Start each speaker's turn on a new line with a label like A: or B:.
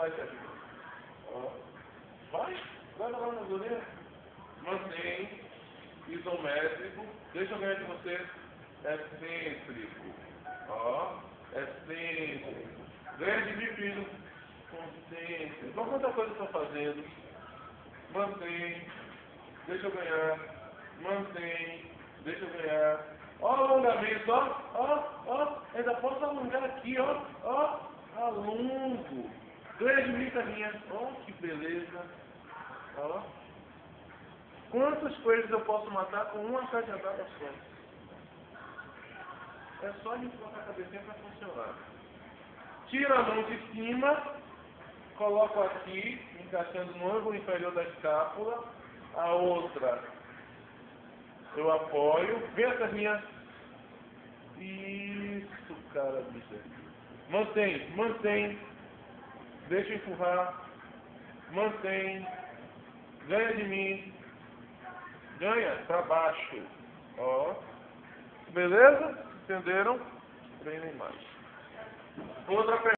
A: faz aqui. Ó. Vai lá na goleira. Mantém. Isométrico. Deixa eu ganhar de você. Excêntrico. Ó. Excêntrico. Ganha de mim, filho. Consciência. Então quanta coisa eu estou fazendo. Mantém. Deixa eu ganhar. Mantém. Deixa eu ganhar. Ó, alongamento, ó. Ainda posso alongar aqui, ó. Alongo. Ganha de mim, carinha. Ó, que beleza. Ó. Quantas coisas eu posso matar com uma cajadada só? É só de colocar a cabecinha para funcionar. Tiro a mão de cima, coloco aqui, encaixando no ângulo inferior da escápula. A outra eu apoio. Vem a perninha. Isso, cara, bicha. Mantém. Deixa eu empurrar. Mantém. Ganha de mim. Ganha para baixo. Ó. Beleza? Entenderam? Treinem mais. Outra pergunta.